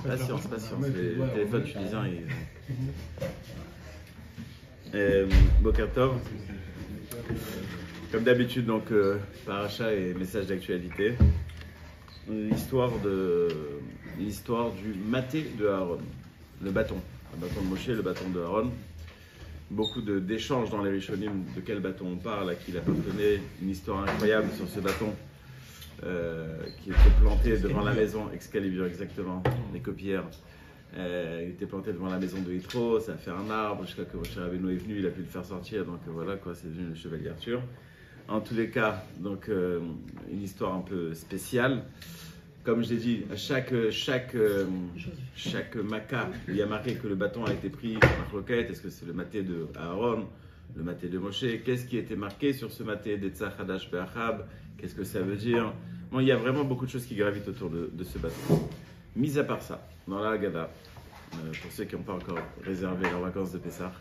Patience, patience. Les téléphones tunisiens, Boker Tov. Comme d'habitude, donc, paracha et message d'actualité. L'histoire du maté de Aaron, le bâton de Moshe, le bâton de Aaron. Beaucoup d'échanges dans les Rishonim de quel bâton on parle, à qui il appartenait, une histoire incroyable sur ce bâton qui était planté devant la maison, Excalibur exactement, les copières. Il était planté devant la maison de Yitro, ça a fait un arbre, jusqu'à que Moshe Rabbeinu est venu, il a pu le faire sortir, donc voilà quoi, c'est devenu le chevalier Arthur. En tous les cas, donc une histoire un peu spéciale. Comme je l'ai dit, chaque maca, il y a marqué que le bâton a été pris par Roquette. Est-ce que c'est le maté de Aaron, le maté de Moshe? Qu'est-ce qui a été marqué sur ce maté d'Etzach Hadash Be'achab? Qu'est-ce que ça veut dire? Bon, il y a vraiment beaucoup de choses qui gravitent autour de ce bâton. Mis à part ça, dans la Haggadah, pour ceux qui n'ont pas encore réservé leurs vacances de Pessah,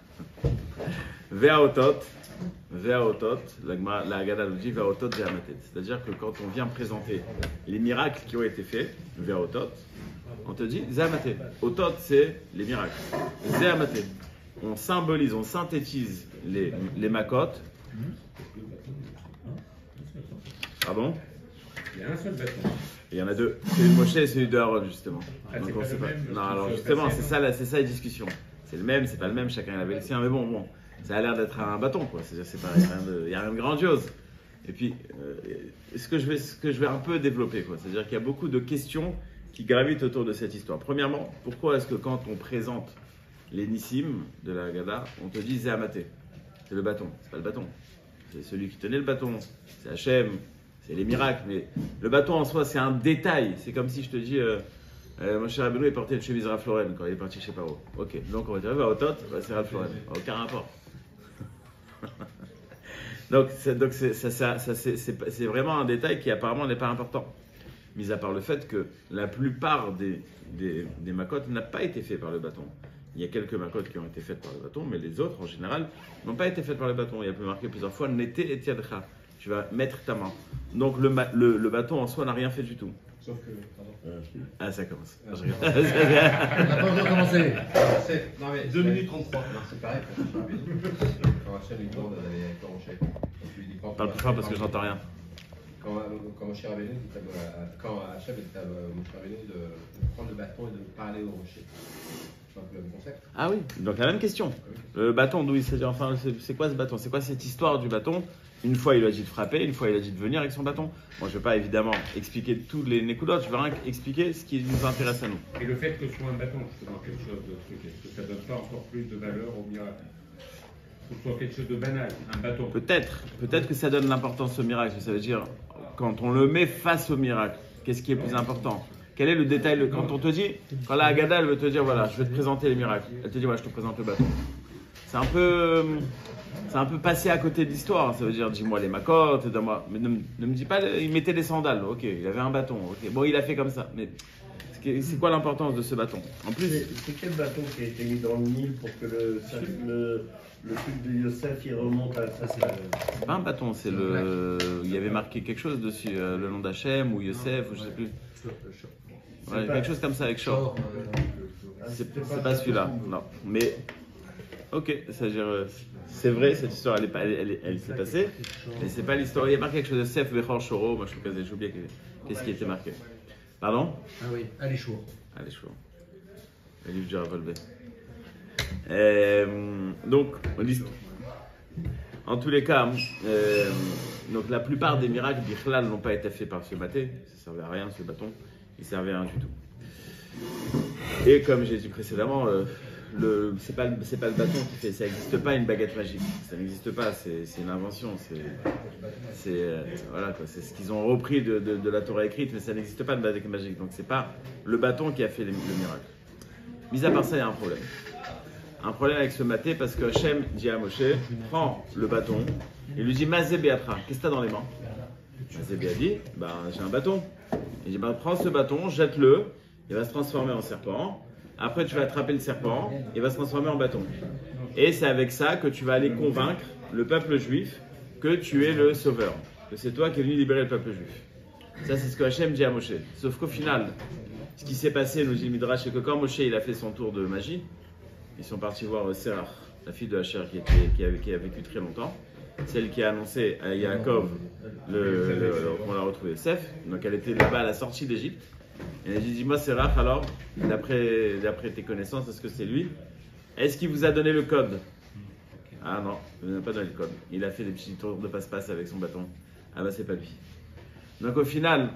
Ve'aotot, la Haggadah nous dit Ve'aotot ve'amatet. C'est-à-dire que quand on vient présenter les miracles qui ont été faits, Ve'aotot, on te dit Ze'amatet. Otot, c'est les miracles. Ze'amatet. On symbolise, on synthétise les makotes. Pardon? Il y a un seul bâton. Il y en a deux. Celui de Moshe et celui de Aaron, justement. Ah, donc c'est on pas sait le pas. même, Non, alors justement, c'est ça la discussion. C'est le même, c'est pas le même, chacun avait le sien, mais bon, ça a l'air d'être un bâton, quoi. C'est-à-dire, il n'y a rien de grandiose. Et puis, ce que je vais un peu développer, quoi. C'est-à-dire qu'il y a beaucoup de questions qui gravitent autour de cette histoire. Premièrement, pourquoi est-ce que quand on présente les Nissim de la Haggadah, on te dit Zéamaté? C'est le bâton, c'est pas le bâton. C'est celui qui tenait le bâton, c'est Hachem. C'est les miracles, mais le bâton en soi, c'est un détail. C'est comme si je te dis, Moshe Rabbeinu est porté une chemise Ralph Lauren quand il est parti chez Paro. Ok, donc on va dire, Ve'aotot, c'est Ralph Lauren. Aucun rapport. donc c'est vraiment un détail qui apparemment n'est pas important. Mis à part le fait que la plupart des makotes n'a pas été fait par le bâton. Il y a quelques makotes qui ont été faites par le bâton, mais les autres, en général, n'ont pas été faites par le bâton. Il y a pu marquer plusieurs fois, Nete et Yadcha. Tu vas mettre ta main. Donc le bâton en soi n'a rien fait du tout. Sauf que, Ah, ça commence. On n'a pas encore commencé. 2 minutes 33. Non, c'est pareil pour Moshe Rabbeinu. Quand Hachem lui demande d'aller avec Moshe, Parle plus fort parce que j'entends rien. Quand Moshe Rabbeinu dit quand Hachem dit à Moshe Rabbeinu de prendre le bâton et de parler au rocher. C'est un peu le même concept. Ah oui, donc la même question. Le bâton, d'où il s'agit, enfin, c'est quoi ce bâton? C'est quoi cette histoire du bâton? Une fois, il lui a dit de frapper, une fois, il a dit de venir avec son bâton. Moi, je ne vais pas évidemment expliquer tous les nékoudotes, je vais rien expliquer ce qui nous intéresse à nous. et le fait que ce soit un bâton, justement, quelque chose de truc, est-ce que ça ne donne pas encore plus de valeur au miracle? Que ce soit quelque chose de banal, un bâton. Peut-être que ça donne l'importance au miracle. Ça veut dire, quand on le met face au miracle, qu'est-ce qui est plus important? Quel est le détail quand on te dit, quand la Haggadah, elle veut te dire, voilà, je vais te présenter les miracles. Elle te dit, voilà, je te présente le bâton. C'est un peu passé à côté de l'histoire. Ça veut dire, dis-moi les makotes, donne-moi. Mais ne me dis pas, il mettait des sandales. Ok, il avait un bâton. Ok, bon, il a fait comme ça. Mais c'est quoi l'importance de ce bâton? En plus, C'est quel bâton qui a été mis dans le Nil pour que le truc de Yosef il remonte à ça? c'est pas un bâton, c'est le. Il y avait marqué quelque chose dessus, le nom d'Hachem ou Yosef ou je sais plus. Ouais, quelque chose comme ça avec Shor. C'est pas celui-là, non. Mais ok, c'est vrai, cette histoire, elle s'est passée, mais c'est pas l'histoire. Il y a marqué quelque chose de Sef Bechor Shoro. Moi, j'ai oublié qu'est-ce qui était marqué. Pardon? Ah oui, allez chaud. Allez, chaud. Le livre du Ravolvé. Donc, en tous les cas, donc la plupart des miracles d'Ichlal n'ont pas été faits par ce maté. Ça servait à rien, ce bâton. Il servait à rien du tout. Et comme j'ai dit précédemment, c'est pas le bâton qui fait, ça n'existe pas une baguette magique, ça n'existe pas, c'est une invention, voilà quoi, c'est ce qu'ils ont repris de la Torah écrite, mais ça n'existe pas de baguette magique, donc c'est pas le bâton qui a fait le miracle. Mis à part ça, il y a un problème avec ce maté parce que Hachem dit à Moshe, prends le bâton et lui dit Mazé Beatra, qu'est-ce que tu as dans les mains? Mazé Béa dit, j'ai un bâton. Il dit, prends ce bâton, jette-le, il va se transformer en serpent. Après, tu vas attraper le serpent, il va se transformer en bâton. Et c'est avec ça que tu vas aller convaincre le peuple juif que tu es le sauveur, que c'est toi qui es venu libérer le peuple juif. Ça, c'est ce que Hachem dit à Moshe. Sauf qu'au final, Ce qui s'est passé, nous dit le Midrash, c'est que quand Moshe il a fait son tour de magie, ils sont partis voir Serach, la fille de Hacher qui a vécu très longtemps, celle qui a annoncé à Yaakov qu'on l'a retrouvé Yosef. Donc elle était là-bas à la sortie d'Égypte. Et elle a dit, dis-moi Serach, alors, d'après tes connaissances, est-ce que c'est lui? Est-ce qu'il vous a donné le code? Ah non, il ne m'a pas donné le code. Il a fait des petits tours de passe-passe avec son bâton. Ah bah c'est pas lui. Donc au final,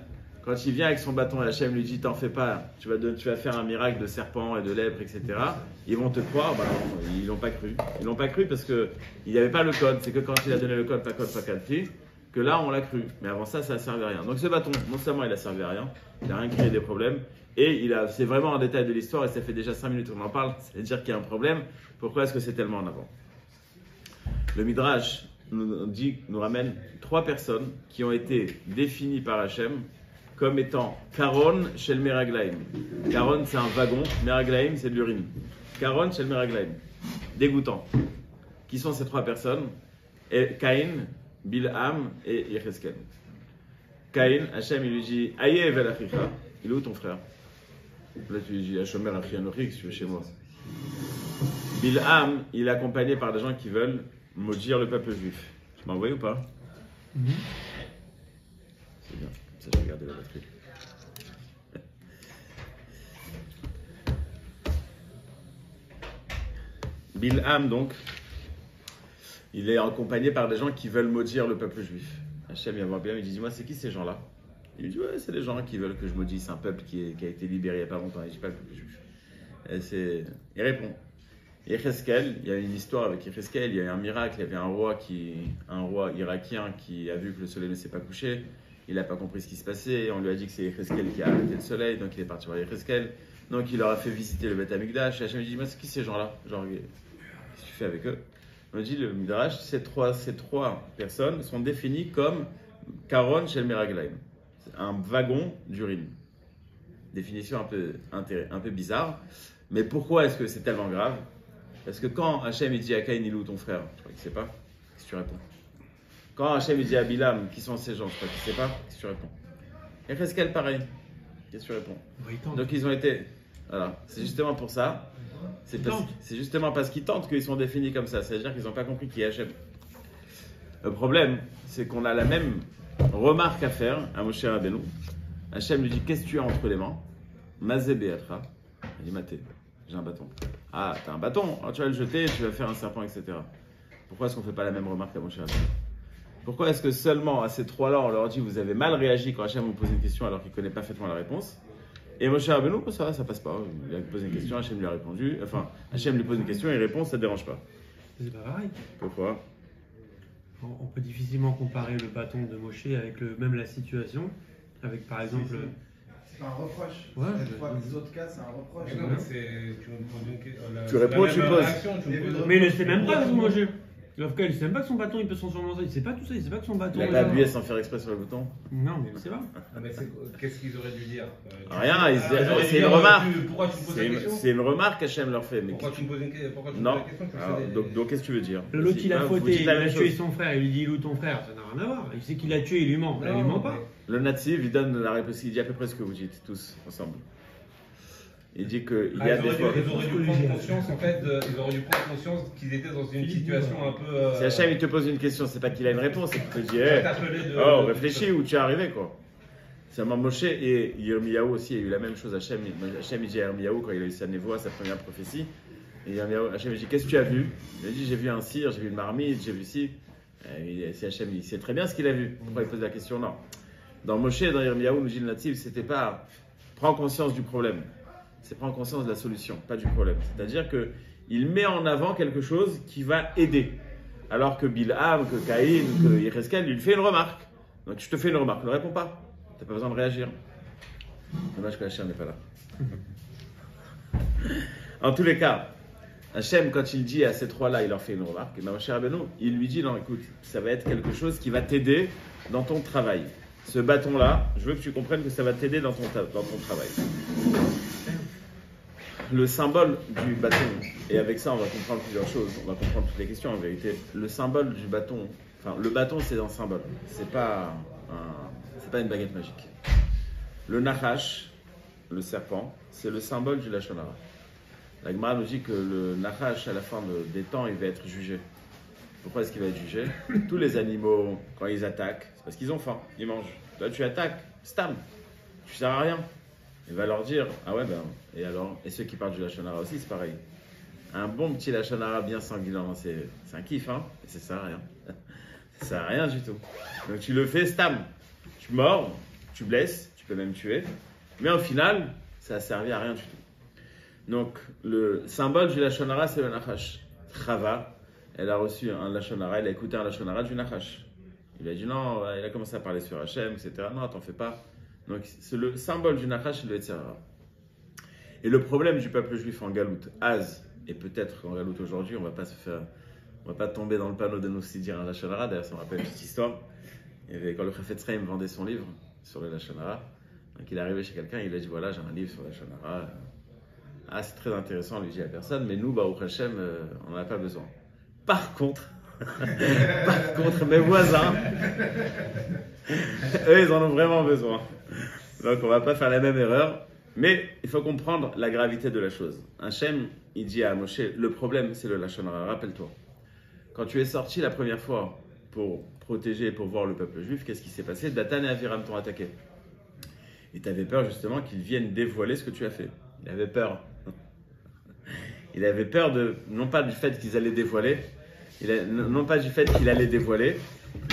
quand il vient avec son bâton, Hachem lui dit, t'en fais pas, tu vas faire un miracle de serpent et de lèpre, etc. Ils vont te croire. Bah non, ils l'ont pas cru. Ils l'ont pas cru parce qu'il n'y avait pas le code. C'est que quand il a donné le code, pas qualifié, que là on l'a cru. Mais avant ça, ça ne servait à rien. Donc ce bâton, non seulement il a servi à rien, il n'a rien créé des problèmes, et c'est vraiment un détail de l'histoire, et ça fait déjà 5 minutes qu'on en parle, c'est-à-dire qu'il y a un problème. Pourquoi est-ce que c'est tellement en avant? Le Midrash nous ramène 3 personnes qui ont été définies par Hachem comme étant Karon Shel Meraglaim. Karon, c'est un wagon, Meraglaim, c'est de l'urine. Karon Shel Meraglaim. Dégoûtant. Qui sont ces 3 personnes? Caïn, Bilham et Yecheskel. Caïn, Hachem, il lui dit Aïe Evel Achicha, il est où ton frère? Là, tu lui dis Hashomer Achi Anochi, si tu veux chez moi. Bilham, il est accompagné par des gens qui veulent maudire le peuple juif. Tu m'as envoyé ou pas? C'est bien, ça je vais regarder la batterie. Bilham, donc, il est accompagné par des gens qui veulent maudire le peuple juif. Hachem vient voir Bilham, il dit dis-moi, c'est qui ces gens-là? Il lui dit ouais, c'est des gens qui veulent que je maudisse un peuple qui a été libéré il n'y a pas longtemps. Il dit pas le peuple juif. Il répond. Yecheskel, il y a une histoire avec Yecheskel, il y a eu un miracle, il y avait un roi irakien qui a vu que le soleil ne s'est pas couché, il n'a pas compris ce qui se passait, on lui a dit que c'est Yecheskel qui a arrêté le soleil, donc il est parti voir Yecheskel, donc il leur a fait visiter le Beth Amikdash, et Hachem lui dit, mais c'est qui ces gens-là? Genre, qu'est-ce que tu fais avec eux? On dit, le Midrash, ces trois personnes sont définies comme Karon Shel Meraglaim, un wagon d'urine. Définition un peu bizarre, mais pourquoi est-ce que c'est tellement grave? Parce que quand Hachem il dit à Caïn, il est où ton frère? Je crois qu'il ne sait pas. Qu'est-ce que tu réponds? Quand Hachem il dit à Bilam, qui sont ces gens? Je crois qu'il ne sait pas. Qu'est-ce que tu réponds? Et Reskel, pareil. Qu'est-ce que tu réponds? Donc ils ont été. Voilà. C'est justement pour ça. C'est justement parce qu'ils tentent qu'ils sont définis comme ça. C'est-à-dire qu'ils n'ont pas compris qui est Hachem. Le problème, c'est qu'on a la même remarque à faire à Moshe Rabbeinu. Hachem lui dit, qu'est-ce que tu as entre les mains? Mazé Beatra. Il dit, Maté, j'ai un bâton. Ah, t'as un bâton, alors tu vas le jeter, tu vas faire un serpent, etc. Pourquoi est-ce qu'on ne fait pas la même remarque à Moshe Rabbeinu? Pourquoi est-ce que seulement à ces 3-là, on leur dit, vous avez mal réagi quand Hachem vous pose une question alors qu'il ne connaît pas parfaitement la réponse? Et Moshe Rabbeinu, ça va, ça passe pas. Il a posé une question, Hachem lui a répondu. Enfin, Hachem lui pose une question, il répond, ça ne dérange pas. C'est pas pareil. Pourquoi? On peut difficilement comparer le bâton de Moshe avec même la situation, avec par exemple. C'est un reproche. Ouais, Les autres cas, c'est un reproche. Non, mais tu me poses une question. Tu réponds, tu poses. Mais il ne sait même pas que Moshe. L'Ofka, il ne sait même pas que son bâton il peut s'en surmonter. Il ne sait pas tout ça, il ne sait pas que son bâton. Il n'a pas appuyé sans faire exprès sur le bouton? Non, mais c'est pas. Ah, mais qu'est-ce qu'ils auraient dû dire? Rien, c'est une remarque. C'est une remarque qu'Hachem leur fait. Mais pourquoi tu me poses une question? Non. Donc qu'est-ce que tu veux dire? L'autre il a fauté, il a tué son frère, il lui dit il est où ton frère? Ça n'a rien à voir. Il sait qu'il a tué, il lui ment. Là, il lui ment pas. Le natif, il donne la réponse, il dit à peu près ce que vous dites tous ensemble. Il dit qu'il y a des fois. Ils auraient dû prendre conscience, en fait, ils auraient dû prendre conscience qu'ils étaient dans une situation un peu. Si Hachem il te pose une question, c'est pas qu'il a une réponse, c'est qu'il te dit hey, réfléchis où tu es arrivé quoi. Seulement Moshe et Yirmiyahu aussi, il y a eu la même chose. Hachem il dit à Yirmiyahu quand il a eu sa névoie, sa première prophétie. Et Yirmiyahu, Hachem il dit qu'est-ce que tu as vu? Il a dit j'ai vu un cire, j'ai vu une marmite, j'ai vu ci. Si Hachem il sait très bien ce qu'il a vu. Pourquoi il pose la question? Non. Dans Moshe et dans Yirmiyahu, nous dit le natif, c'était pas prends conscience du problème. C'est prendre conscience de la solution, pas du problème. C'est-à-dire qu'il met en avant quelque chose qui va aider. Alors que Bilham, que Caïn, que Yecheskel, lui fait une remarque. Donc je te fais une remarque, ne réponds pas. Tu n'as pas besoin de réagir. Dommage que Hachem n'est pas là. En tous les cas, Hachem, quand il dit à ces 3-là, il leur fait une remarque. Et Moshe Rabbeinu, il lui dit, non écoute, ça va être quelque chose qui va t'aider dans ton travail. Ce bâton-là, je veux que tu comprennes que ça va t'aider dans ton travail. Le symbole du bâton, et avec ça on va comprendre plusieurs choses, on va comprendre toutes les questions en vérité. Le symbole du bâton, enfin le bâton c'est un symbole, c'est pas une baguette magique. Le nachash, le serpent, c'est le symbole du Lachon Hara. La Gemara nous dit que le Nachash, à la fin des temps, il va être jugé. Pourquoi est-ce qu'il va être jugé? Tous les animaux, quand ils attaquent, c'est parce qu'ils ont faim, ils mangent. Toi, tu attaques, stam, tu sers à rien. Il va leur dire, ah ouais, ben, et alors? Et ceux qui parlent du Lachon Hara aussi, c'est pareil. Un bon petit Lachon Hara bien sanguinant, c'est un kiff, hein, et ça sert à rien. Ça sert à rien du tout. Donc tu le fais, stam. Tu mords, tu blesses, tu peux même tuer, mais au final, ça a servi à rien du tout. Donc, le symbole du Lachon Hara, c'est le Nachash. Chava, elle a reçu un Lachon Hara, elle a écouté un Lachon Hara du Nachash. Il a dit non, il a commencé à parler sur Hachem, etc. Non, t'en fais pas. Donc, c'est le symbole du Nachash, c'est le Yetzer Hara. Et le problème du peuple juif en Galoute, Az, et peut-être en Galoute aujourd'hui, on va pas tomber dans le panneau de nous aussi dire un Lachon Hara. D'ailleurs, ça me rappelle une petite histoire. Il y avait, quand le Chafetz Chaim vendait son livre sur le Lachon Hara, donc il est arrivé chez quelqu'un, il a dit voilà, j'ai un livre sur le Lachon Hara. Ah, c'est très intéressant, lui dit à personne, mais nous, Baruch Hashem, on n'en a pas besoin. Par contre, mes voisins, eux, ils en ont vraiment besoin. Donc, on ne va pas faire la même erreur, mais il faut comprendre la gravité de la chose. Hachem, il dit à Moshe, le problème, c'est le Lachon Hara. Rappelle-toi, quand tu es sorti la première fois pour protéger et pour voir le peuple juif, qu'est-ce qui s'est passé? Dathan et Aviram t'ont attaqué. Et tu avais peur justement qu'ils viennent dévoiler ce que tu as fait. Il avait peur. Il avait peur non pas du fait qu'ils allaient dévoiler, non pas du fait qu'il allait dévoiler,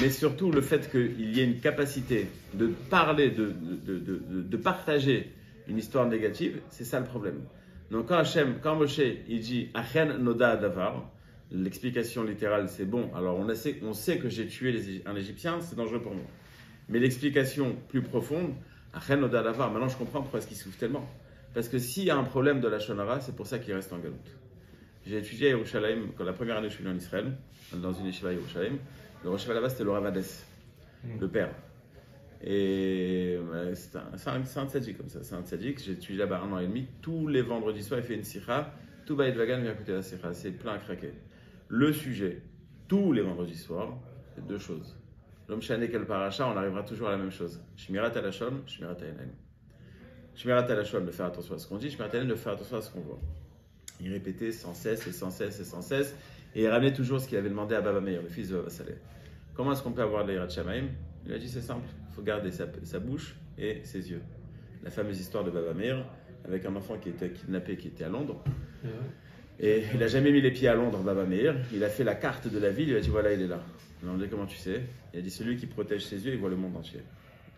mais surtout le fait qu'il y ait une capacité de parler, de partager une histoire négative, c'est ça le problème. Donc quand Moshe il dit Achen Noda Davar, l'explication littérale c'est bon, alors on sait que j'ai tué un Égyptien, c'est dangereux pour moi. Mais l'explication plus profonde, Achen Noda Davar, maintenant je comprends pourquoi est-ce qu'il souffre tellement. Parce que s'il y a un problème de Lachon Hara, c'est pour ça qu'il reste en Galoute. J'ai étudié à Yerushalayim, quand la première année je suis venu en Israël, dans une yeshiva à Yerushalayim. Le Rosh là-bas c'était le Rav Hadès, le père. Et c'est un tzaddik comme ça, c'est un tzaddik. J'ai étudié là-bas 1 an et demi. Tous les vendredis soirs, il fait une sikha. Tout Baïd Vagan vient écouter la sikha. C'est plein à craquer. Le sujet, tous les vendredis soirs, c'est 2 choses. L'homme chané quel paracha, on arrivera toujours à la même chose. Shmirat Alashon, Shmirat Hayanayim. Shmirat Alashon, de faire attention à ce qu'on dit. Shmirat Hayanayim, de faire attention à ce qu'on voit. Il répétait sans cesse et sans cesse et sans cesse. Et il ramenait toujours ce qu'il avait demandé à Baba Meir, le fils de Baba Saleh. Comment est-ce qu'on peut avoir de l'Yirat Shamaim? Il a dit c'est simple, il faut garder sa bouche et ses yeux. La fameuse histoire de Baba Meir avec un enfant qui était kidnappé, qui était à Londres. Et il n'a jamais mis les pieds à Londres, Baba Meir. Il a fait la carte de la ville, il a dit voilà, il est là. Il a demandé comment tu sais. Il a dit celui qui protège ses yeux, il voit le monde entier.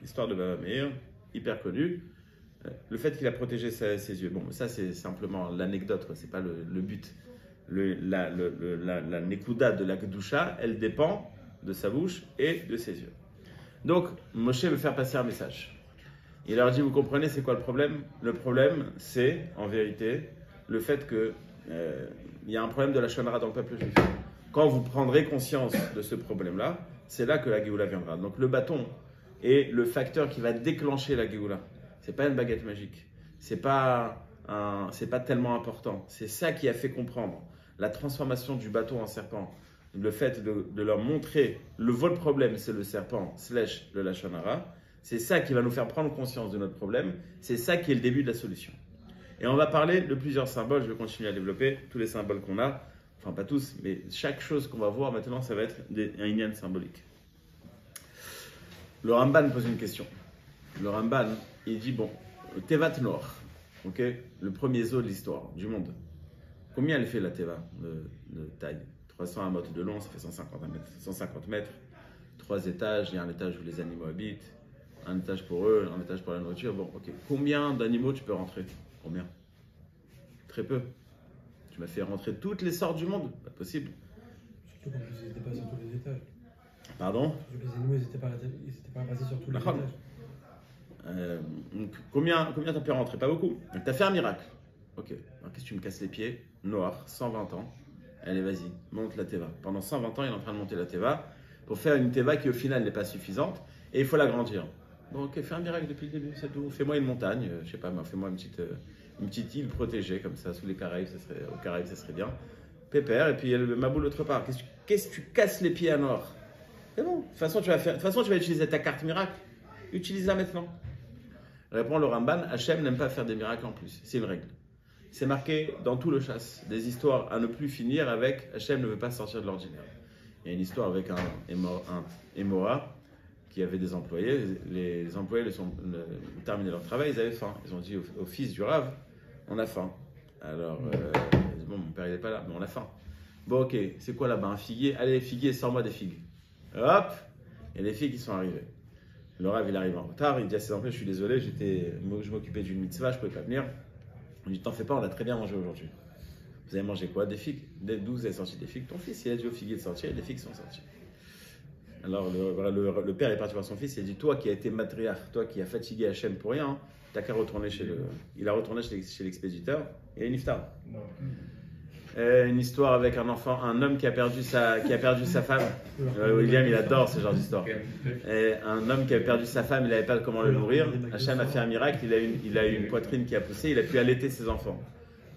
L'histoire de Baba Meir, hyper connue. Le fait qu'il a protégé ses yeux, bon, ça c'est simplement l'anecdote, c'est pas le but. La nekuda de la Kedusha, elle dépend de sa bouche et de ses yeux. Donc, Moshe veut faire passer un message. Il leur dit, vous comprenez, c'est quoi le problème? Le problème, c'est, en vérité, le fait qu'il y a un problème de la Lachon Hara dans le peuple juif. Quand vous prendrez conscience de ce problème-là, c'est là que la Géoula viendra. Donc, le bâton est le facteur qui va déclencher la Géoula. C'est pas une baguette magique. C'est pas tellement important. C'est ça qui a fait comprendre la transformation du bâton en serpent. Le fait de leur montrer votre problème, c'est le serpent / le Lachon Hara. C'est ça qui va nous faire prendre conscience de notre problème. C'est ça qui est le début de la solution. Et on va parler de plusieurs symboles. Je vais continuer à développer tous les symboles qu'on a. Enfin, pas tous, mais chaque chose qu'on va voir maintenant, ça va être un inyan symbolique. Le Ramban pose une question. Le Ramban, il dit, bon, Tevat Noach, okay, le premier zoo de l'histoire du monde. Combien elle fait la Teva de taille? 300 amot de long, ça fait 150 mètres. 3 étages, il y a un étage où les animaux habitent, un étage pour eux, un étage pour la nourriture. Bon, ok. Combien d'animaux tu peux rentrer? Combien? Très peu. Tu m'as fait rentrer toutes les sortes du monde? Pas possible. Surtout quand ils n'étaient pas sur tous les étages. Pardon? Les animaux, ils n'étaient pas passés sur tous les étages. Combien tu as pu rentrer? Pas beaucoup. Donc tu as fait un miracle. Ok. Alors qu'est-ce que tu me casses les pieds? Noir, 120 ans. Allez, vas-y, monte la Teva. Pendant 120 ans, il est en train de monter la Teva pour faire une Teva qui, au final, n'est pas suffisante et il faut l'agrandir. Bon, ok, fais un miracle depuis le début, c'est tout. Fais-moi une montagne, je sais pas, fais-moi une petite île protégée, comme ça, sous les Caraïbes, aux Caraïbes, ça serait bien. Pépère, et puis ma boule l'autre part. Qu'est-ce que tu casses les pieds à Noir? C'est bon, de toute façon, tu vas utiliser ta carte miracle. Utilise-la maintenant. Répond le Ramban, Hachem n'aime pas faire des miracles en plus. C'est une règle. C'est marqué dans tout le chasse, des histoires à ne plus finir avec Hachem ne veut pas sortir de l'ordinaire. Il y a une histoire avec un Émora qui avait des employés. Les employés terminaient leur travail, ils avaient faim. Ils ont dit au fils du Rav, on a faim. Alors, il dit, bon, mon père il n'est pas là, mais on a faim. Bon, ok, c'est quoi là-bas? Un figuier? Allez, figuier, sors-moi des figues. Hop, il y a des filles qui sont arrivées. Le Rav, il arrive en retard, il dit à ses employés, je suis désolé, je m'occupais d'une mitzvah, je ne pouvais pas venir. On dit, t'en fais pas, on a très bien mangé aujourd'hui. Vous avez mangé quoi? Des figues. D'où vous avez sorti des figues? Ton fils, il a dit aux figuiers de sortir, et les figues sont sorties. Alors le père est parti voir son fils, il a dit, toi qui as été matriarche, toi qui as fatigué Hachem pour rien, t'as qu'à retourner chez Il a retourné chez l'expéditeur, et il est niftar. Une histoire avec un homme qui a perdu sa femme. William, il adore ce genre d'histoire. Un homme qui a perdu sa femme, il n'avait pas comment le nourrir. Hachem a fait un miracle, il a eu une poitrine qui a poussé, il a pu allaiter ses enfants.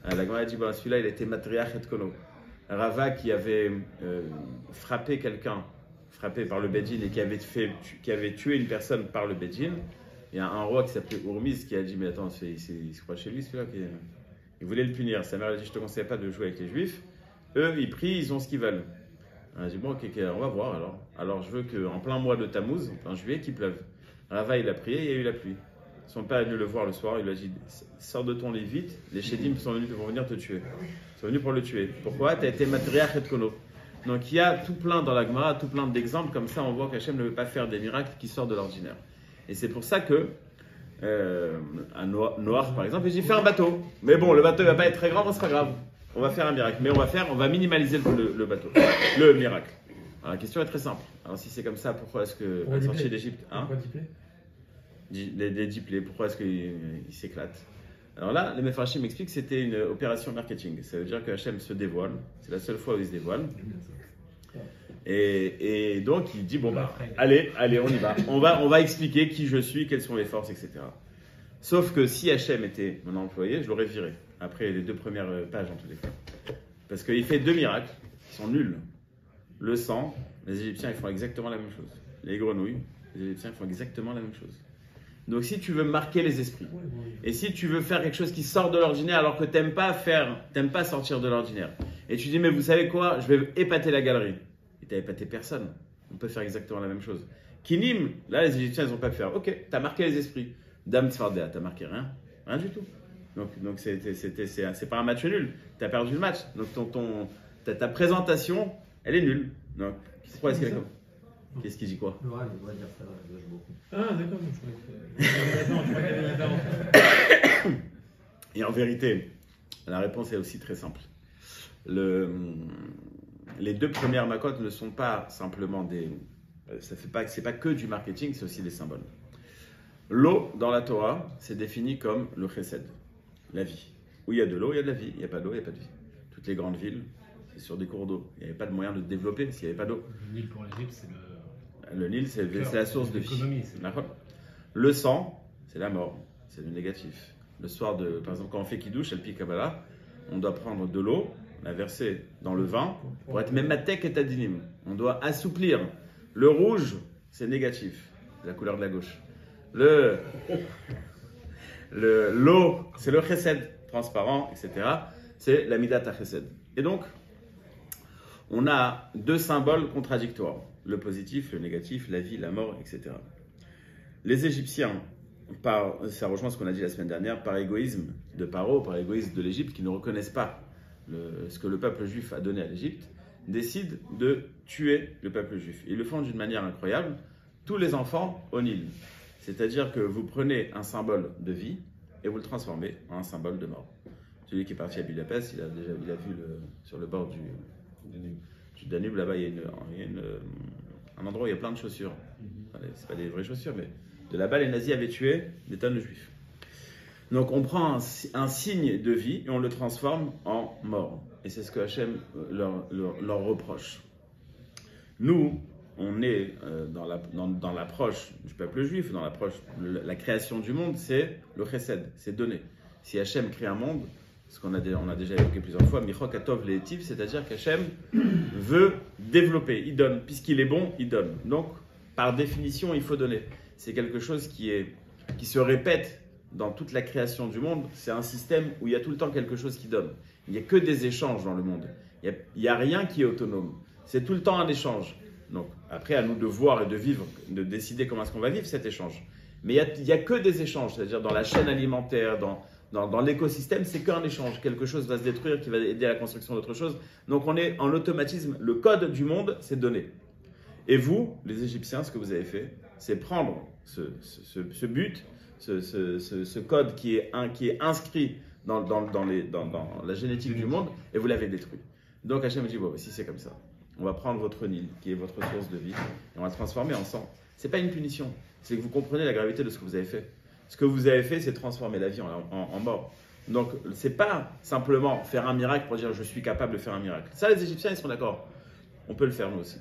La Gemara a dit, bon, celui-là, il était matriarche et kono. Rava qui avait frappé quelqu'un, frappé par le Bedjin et qui avait tué une personne par le Bedjin. Il y a un roi qui s'appelait Urmiz qui a dit, mais attends, il se croit chez lui celui-là. Il voulait le punir. Sa mère a dit, je te conseille pas de jouer avec les juifs. Eux, ils prient, ils ont ce qu'ils veulent. Elle a dit, bon, ok, on va voir alors. Alors, je veux qu'en plein mois de Tammuz, en plein juillet, qu'il pleuve. Rava, il a prié, il y a eu la pluie. Son père est venu le voir le soir, il lui a dit, sors de ton lit vite, les Chédim vont venir te tuer. Ils sont venus pour le tuer. Pourquoi? Tu as été matriarche et kono. Donc, il y a tout plein dans la Gemara, tout plein d'exemples, comme ça, on voit qu'Hachem ne veut pas faire des miracles qui sortent de l'ordinaire. Et c'est pour ça que, à Noir, par exemple, il dit, fais un bateau. Mais bon, le bateau ne va pas être très grand, mais c'est pas grave. On va faire un miracle. Mais on va minimaliser le bateau, le miracle. Alors, la question est très simple. Alors, si c'est comme ça, pourquoi est-ce que la sortie d'Égypte, les diplés, pourquoi est-ce qu'ils s'éclatent? Alors là, les Mefarshim m'expliquent que c'était une opération marketing. Ça veut dire que Hachem se dévoile. C'est la seule fois où il se dévoile. Et donc, il dit, bon, bah, allez, on y va. On va expliquer qui je suis, quelles sont mes forces, etc. Sauf que si Hachem était mon employé, je l'aurais viré. Après les 2 premières pages, en tous les cas. Parce qu'il fait 2 miracles qui sont nuls. Le sang, les Égyptiens, ils font exactement la même chose. Les grenouilles, les Égyptiens, ils font exactement la même chose. Donc, si tu veux marquer les esprits, et si tu veux faire quelque chose qui sort de l'ordinaire alors que t'aimes pas sortir de l'ordinaire, et tu dis, mais vous savez quoi, je vais épater la galerie. Et t'as épaté personne. On peut faire exactement la même chose. Kinim, là, les Égyptiens, ils n'ont pas pu faire. Ok, t'as marqué les esprits. Dame Tzfardea, t'as marqué rien. Rien du tout. Donc c'est pas un match nul. T'as perdu le match. Donc, ta présentation, elle est nulle. Donc, pourquoi est-ce qu'elle est comme Qu'est-ce qu'il dit quoi? Le Rav, il doit dire ça. Ah, d'accord, je croyais que Et en vérité, la réponse est aussi très simple. Les 2 premières makotes ne sont pas simplement c'est pas que du marketing, c'est aussi des symboles. L'eau dans la Torah, c'est défini comme le chesed, la vie. Où il y a de l'eau, il y a de la vie. Il n'y a pas d'eau, il n'y a pas de vie. Toutes les grandes villes, c'est sur des cours d'eau. Il n'y avait pas de moyen de développer s'il n'y avait pas d'eau. Le Nil pour l'Égypte, c'est le Nil, c'est la source de vie. Le sang, c'est la mort, c'est le négatif. Le soir, par exemple, quand on fait Kiddush, Alpi Kabbalah, on doit prendre de l'eau, la verser dans le vin, pour être Mematek et Tadinim. On doit assouplir. Le rouge, c'est négatif, c'est la couleur de la gauche. L'eau, c'est le chesed, transparent, etc. C'est la midat ha-chesed. Et donc, on a 2 symboles contradictoires. Le positif, le négatif, la vie, la mort, etc. Les Égyptiens, ça rejoint ce qu'on a dit la semaine dernière, par égoïsme de Paro, par égoïsme de l'Égypte, qui ne reconnaissent pas ce que le peuple juif a donné à l'Égypte, décident de tuer le peuple juif. Ils le font d'une manière incroyable. Tous les enfants au Nil. C'est-à-dire que vous prenez un symbole de vie et vous le transformez en un symbole de mort. Celui qui est parti à Budapest, il a vu sur le bord du Danube, là-bas, il y a un endroit où il y a plein de chaussures. Enfin, c'est pas des vraies chaussures, mais de là-bas, les nazis avaient tué des tonnes de juifs. Donc, on prend un signe de vie et on le transforme en mort. Et c'est ce que Hachem leur reproche. Nous, on est dans l'approche du peuple juif, dans l'approche de la création du monde, c'est le chesed, c'est donner. Si Hachem crée un monde, ce on a déjà évoqué plusieurs fois, Michok Atov Le'etiv, c'est-à-dire qu'Hachem veut développer, il donne. Puisqu'il est bon, il donne. Donc, par définition, il faut donner. C'est quelque chose qui se répète dans toute la création du monde, c'est un système où il y a tout le temps quelque chose qui donne. Il n'y a que des échanges dans le monde. Il n'y a rien qui est autonome. C'est tout le temps un échange. Donc, après, à nous de voir et de vivre, de décider comment est-ce qu'on va vivre cet échange. Mais il n'y a que des échanges, c'est-à-dire dans la chaîne alimentaire, dans l'écosystème, c'est qu'un échange. Quelque chose va se détruire qui va aider à la construction d'autre chose. Donc, on est en automatisme. Le code du monde, c'est donné. Et vous, les Égyptiens, ce que vous avez fait, c'est prendre ce but, ce code qui est inscrit dans la génétique du monde, et vous l'avez détruit. Donc Hachem dit, bon, si c'est comme ça, on va prendre votre Nil, qui est votre source de vie, et on va le transformer en sang. Ce n'est pas une punition, c'est que vous comprenez la gravité de ce que vous avez fait. Ce que vous avez fait, c'est transformer la vie en mort. Donc, ce n'est pas simplement faire un miracle pour dire je suis capable de faire un miracle. Ça, les Égyptiens, ils sont d'accord. On peut le faire nous aussi.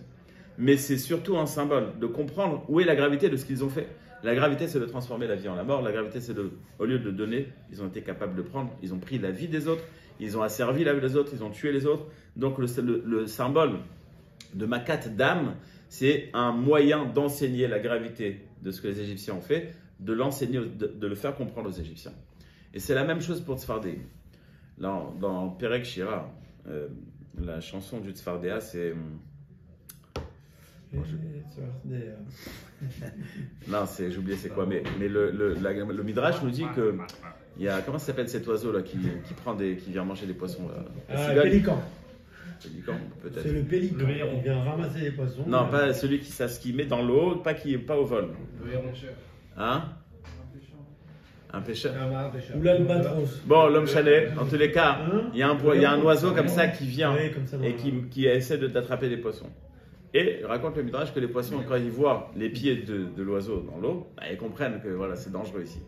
Mais c'est surtout un symbole de comprendre où est la gravité de ce qu'ils ont fait. La gravité, c'est de transformer la vie en la mort. La gravité, c'est au lieu de donner, ils ont été capables de prendre. Ils ont pris la vie des autres. Ils ont asservi la vie des autres. Ils ont tué les autres. Donc, le symbole de Makat d'âme, c'est un moyen d'enseigner la gravité de ce que les Égyptiens ont fait, de l'enseigner, de le faire comprendre aux Égyptiens. Et c'est la même chose pour Tzfardé. Dans Perek Shira, la chanson du Tzfardéa, c'est... Non, j'ai oublié c'est quoi, mais le Midrash nous dit que il y a, comment ça s'appelle cet oiseau là qui vient manger des poissons là? Le pélican. Pélican, peut-être. C'est le pélican qui vient ramasser les poissons. Non, pas celui qui met dans l'eau, pas au vol. Le héron. Hein? Un pêcheur. Ou l'albatros. Bon, l'homme chalet, en tous les cas, il y a un oiseau comme ça qui vient et qui essaie de t'attraper des poissons. Et raconte le Midrash que les poissons, quand ils voient les pieds de l'oiseau dans l'eau, ils comprennent que voilà, c'est dangereux ici.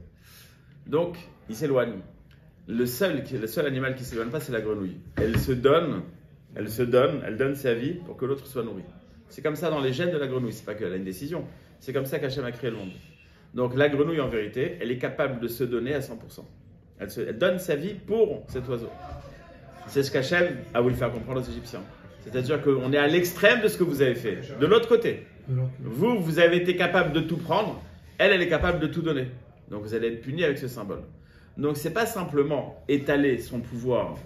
Donc, ils s'éloignent. Le seul animal qui ne s'éloigne pas, c'est la grenouille. Elle donne sa vie pour que l'autre soit nourri. C'est comme ça dans les gènes de la grenouille. C'est pas qu'elle a une décision. C'est comme ça qu'Hachem a créé le monde. Donc, la grenouille, en vérité, elle est capable de se donner à 100%. Elle donne sa vie pour cet oiseau. C'est ce qu'Hachem a voulu faire comprendre aux Égyptiens. C'est-à-dire qu'on est à l'extrême de ce que vous avez fait. De l'autre côté, vous avez été capable de tout prendre, elle est capable de tout donner. Donc vous allez être puni avec ce symbole. Donc ce n'est pas simplement étaler son pouvoir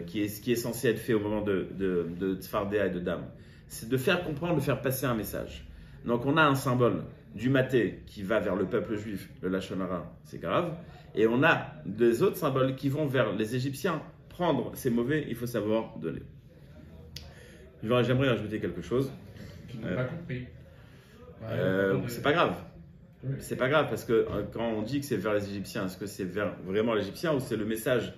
qui est censé être fait au moment de Tzfardéa et de Dam. C'est de faire comprendre, de faire passer un message. Donc on a un symbole du maté qui va vers le peuple juif, le Lachon Hara, c'est grave. Et on a des autres symboles qui vont vers les Égyptiens. Prendre, c'est mauvais, il faut savoir donner. J'aimerais rajouter quelque chose. Tu n'as pas compris. C'est pas grave. C'est pas grave parce que quand on dit que c'est vers les Égyptiens, est-ce que c'est vers vraiment les Égyptiens ou c'est le message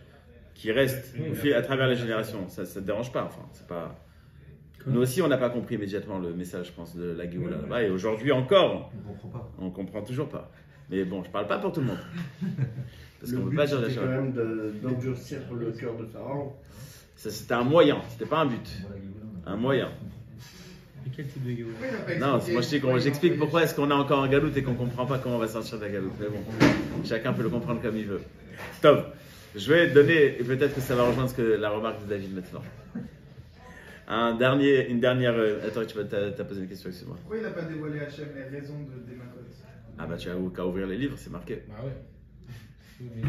qui reste à travers les générations? Ça ne te dérange pas. Enfin, c'est pas... Nous aussi, on n'a pas compris immédiatement le message, je pense, de la Géoula là-bas. Et aujourd'hui encore, on ne comprend toujours pas. Mais bon, je ne parle pas pour tout le monde. Parce qu'on ne peut pas dire la chose. C'était quand même d'endurcir le cœur de Pharaon. C'était un moyen, c'était pas un but. Un moyen. Et quel type de Géoula? Non, moi j'explique pourquoi est-ce qu'on est encore en galoute et qu'on ne comprend pas comment on va sortir de la galoute. Mais bon, chacun peut le comprendre comme il veut. Top. Je vais donner, et peut-être que ça va rejoindre la remarque de David maintenant. Une dernière. Attends, t'as posé une question, excuse-moi. Pourquoi il n'a pas dévoilé Hachem les raisons de Makot? Ah bah tu as qu'à ouvrir les livres, c'est marqué. Ah ouais.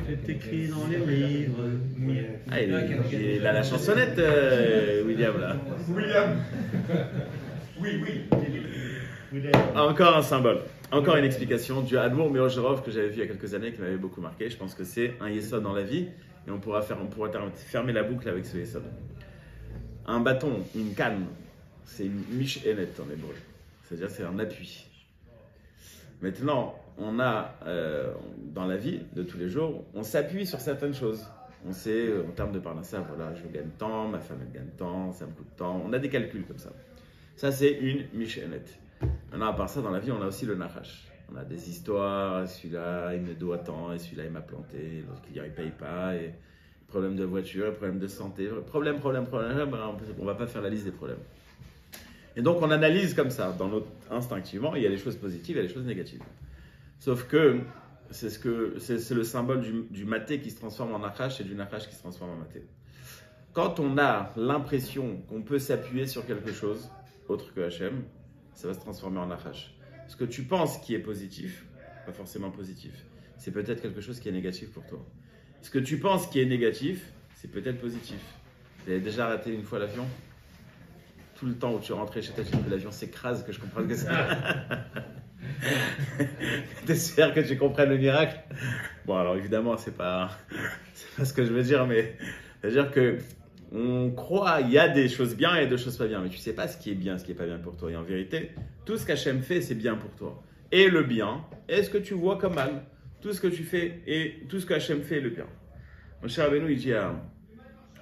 C'est écrit dans les livres. Ah, il a la chansonnette, William, là. William. Oui. Encore un symbole, encore une explication du Admour Mirojorov que j'avais vu il y a quelques années qui m'avait beaucoup marqué. Je pense que c'est un yesod dans la vie et on pourra fermer la boucle avec ce yesod. Un bâton, une canne, c'est une mish-enet en hébreu, c'est-à-dire c'est un appui. Maintenant, on a dans la vie de tous les jours, on s'appuie sur certaines choses. On sait en termes de parnassa, voilà, je gagne tant, ma femme elle gagne tant, ça me coûte tant. On a des calculs comme ça. Ça c'est une mish-enet. Maintenant, à part ça, dans la vie, on a aussi le nachash. On a des histoires, celui-là, il me doit tant, et celui-là, il m'a planté, l'autre client, il ne paye pas, et problème de voiture, problème de santé, problème, on ne va pas faire la liste des problèmes. Et donc, on analyse comme ça, instinctivement, il y a des choses positives, il y a des choses négatives. Sauf que c'est le symbole du maté qui se transforme en nachash et du nachash qui se transforme en maté. Quand on a l'impression qu'on peut s'appuyer sur quelque chose, autre que Hachem, ça va se transformer en nachash. Ce que tu penses qui est positif, pas forcément positif. c'est peut-être quelque chose qui est négatif pour toi. Ce que tu penses qui est négatif, c'est peut-être positif. Vous avez déjà raté une fois l'avion? Tout le temps où tu rentrais chez toi, l'avion s'écrase, que je comprenne que c'est. T'espères que tu comprennes le miracle? Bon, alors évidemment, c'est pas ce que je veux dire, mais c'est-à-dire que on croit, il y a des choses bien et des choses pas bien, mais tu sais pas ce qui est bien, ce qui est pas bien pour toi. Et en vérité, tout ce qu'Hachem fait, c'est bien pour toi. Et le bien, est ce que tu vois comme mal. Tout ce que tu fais et tout ce qu'Hachem fait est le bien. Mon cher Rabbeinu, il dit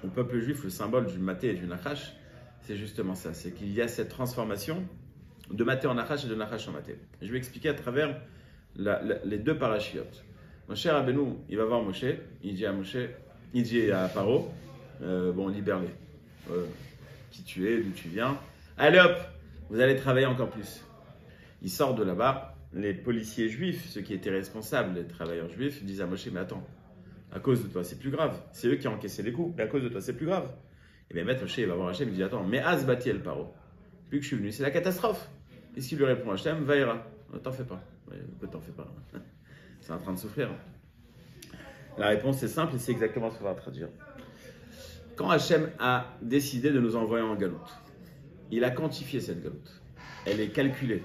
au peuple juif, le symbole du maté et du nachash, c'est justement ça, c'est qu'il y a cette transformation de maté en nachash et de nachash en maté. Je vais expliquer à travers les deux parachiotes. Mon cher Rabbeinu, il va voir Moshe, il dit à Paro, bon, libère-les. Qui tu es, d'où tu viens. Allez hop, vous allez travailler encore plus. Il sort de là-bas, les policiers juifs, ceux qui étaient responsables, les travailleurs juifs, disent à Moshe, mais attends, à cause de toi, c'est plus grave. C'est eux qui ont encaissé les coups, mais à cause de toi, c'est plus grave. Et bien, Moshe, il va voir Hachem, il dit, attends, mais Az Batiel Paro, depuis que je suis venu, c'est la catastrophe. Et s'il lui répond Hachem, Vaïra, ne t'en fais pas. T'en fais pas. C'est en train de souffrir. La réponse est simple et c'est exactement ce qu'on va traduire. Quand Hachem a décidé de nous envoyer en galoute, il a quantifié cette galoute. Elle est calculée.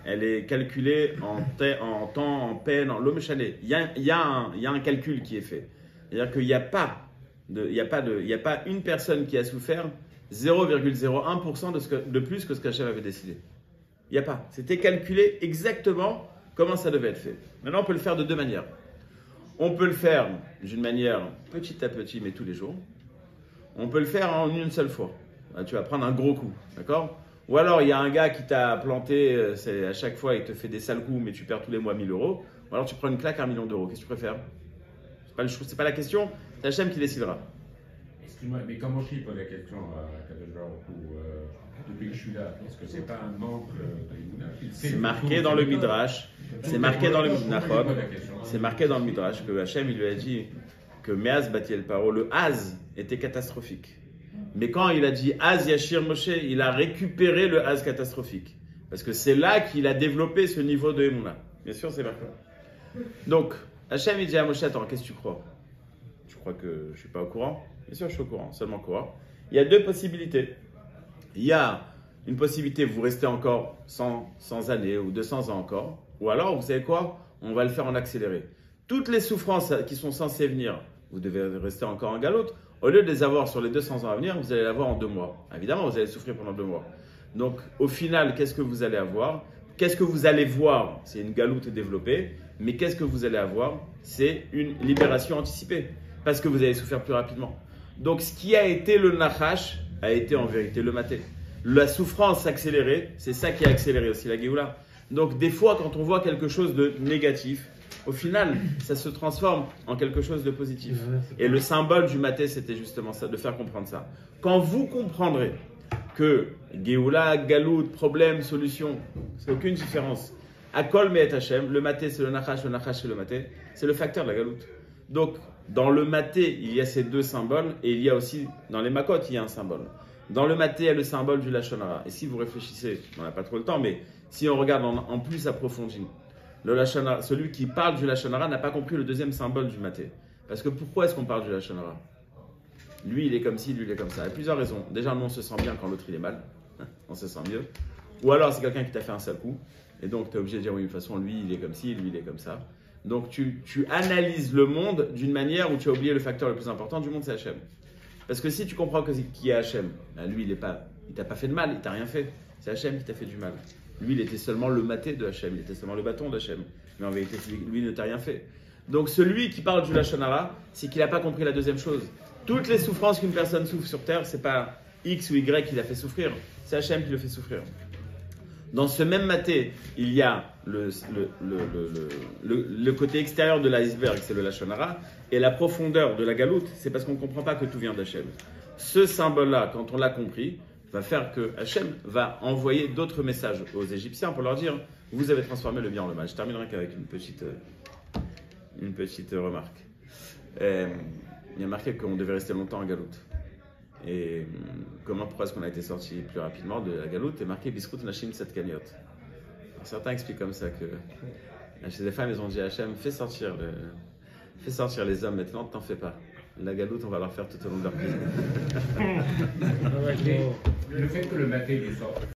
Elle est calculée en temps, en peine, en l'homme chalet. Il y a un calcul qui est fait. C'est-à-dire qu'il n'y a pas une personne qui a souffert 0,01% de plus que ce qu'Hachem avait décidé. Il n'y a pas. C'était calculé exactement comment ça devait être fait. Maintenant, on peut le faire de deux manières. On peut le faire d'une manière petit à petit, mais tous les jours. On peut le faire en une seule fois. Tu vas prendre un gros coup, d'accord? Ou alors, il y a un gars qui t'a planté, à chaque fois, il te fait des sales coups, mais tu perds tous les mois 1000 euros. Ou alors, tu prends une claque à 1 million d'euros. Qu'est-ce que tu préfères? C'est pas la question, c'est Hachem qui décidera. Excuse-moi, mais comment je pose la question à Kadosh depuis que je suis là? Est-ce que c'est pas un manque de C'est marqué dans le Midrash. C'est marqué dans le Midrash. C'est marqué dans le Midrash que Hachem, il lui a dit que Meaz Batiel Paro, le Az était catastrophique. Mais quand il a dit Az Yashir Moshe, il a récupéré le Az catastrophique. Parce que c'est là qu'il a développé ce niveau de Emouna. Bien sûr, c'est marqué. Donc, Hachem, il dit à Moshe, attends, qu'est-ce que tu crois? Tu crois que je ne suis pas au courant? Bien sûr, je suis au courant, seulement au courant. Il y a deux possibilités. Il y a une possibilité, vous restez encore 100 années ou 200 ans encore. Ou alors, vous savez quoi? On va le faire en accéléré. Toutes les souffrances qui sont censées venir, vous devez rester encore en galoute. Au lieu de les avoir sur les 200 ans à venir, vous allez l'avoir en 2 mois. Évidemment, vous allez souffrir pendant 2 mois. Donc, au final, qu'est-ce que vous allez avoir? Qu'est-ce que vous allez voir? C'est une galoute développée. Mais qu'est-ce que vous allez avoir? C'est une libération anticipée. Parce que vous allez souffrir plus rapidement. Donc, ce qui a été le nachash a été en vérité le maté. La souffrance accélérée, c'est ça qui a accéléré aussi la Géoula. Donc, des fois, quand on voit quelque chose de négatif, au final, ça se transforme en quelque chose de positif. Et le symbole du maté, c'était justement ça, de faire comprendre ça. Quand vous comprendrez que Géoula, Galout, problème, solution, c'est aucune différence. Akol Me'et Hashem, le maté c'est le nachash c'est le maté, c'est le facteur de la galoute. Donc, dans le maté, il y a ces deux symboles, et il y a aussi, dans les makot, il y a un symbole. Dans le maté, il y a le symbole du lashon hara. Et si vous réfléchissez, on n'a pas trop le temps, mais si on regarde en plus approfondi, le lashon hara, celui qui parle du lashon hara n'a pas compris le deuxième symbole du maté. Parce que pourquoi est-ce qu'on parle du lashon hara? Lui, il est comme ci, lui, il est comme ça. Il y a plusieurs raisons. Déjà, nous, on se sent bien quand l'autre, il est mal. On se sent mieux. Ou alors, c'est quelqu'un qui t'a fait un sale coup. Et donc, tu es obligé de dire, oui, de toute façon, lui, il est comme ci, lui, il est comme ça. Donc, tu analyses le monde d'une manière où tu as oublié le facteur le plus important du monde, c'est Hachem. Parce que si tu comprends qui est Hachem, ben lui, il t'a pas fait de mal, il t'a rien fait. C'est Hachem qui t'a fait du mal. Lui, il était seulement le maté de Hachem, il était seulement le bâton d'Hachem. Mais en vérité, lui ne t'a rien fait. Donc, celui qui parle du lashon hara, c'est qu'il n'a pas compris la deuxième chose. Toutes les souffrances qu'une personne souffre sur terre, c'est pas X ou Y qui l'a fait souffrir, c'est Hachem qui le fait souffrir. Dans ce même maté, il y a le côté extérieur de l'iceberg, c'est le lashon hara, et la profondeur de la galoute, c'est parce qu'on ne comprend pas que tout vient d'Hachem. Ce symbole-là, quand on l'a compris, va faire que Hachem va envoyer d'autres messages aux Égyptiens pour leur dire « Vous avez transformé le bien en le mal ». Je terminerai qu'avec une petite remarque. Il y a marqué qu'on devait rester longtemps en galoute. Et pourquoi est-ce qu'on a été sorti plus rapidement de la galoute? Et marqué Biskut Nashim Set Kaniot. Certains expliquent comme ça que Les femmes, ils ont dit à Hachem, fais sortir les hommes maintenant, t'en fais pas. La galoute, on va leur faire tout au long de leur vie. Le fait que le maté il est sorti.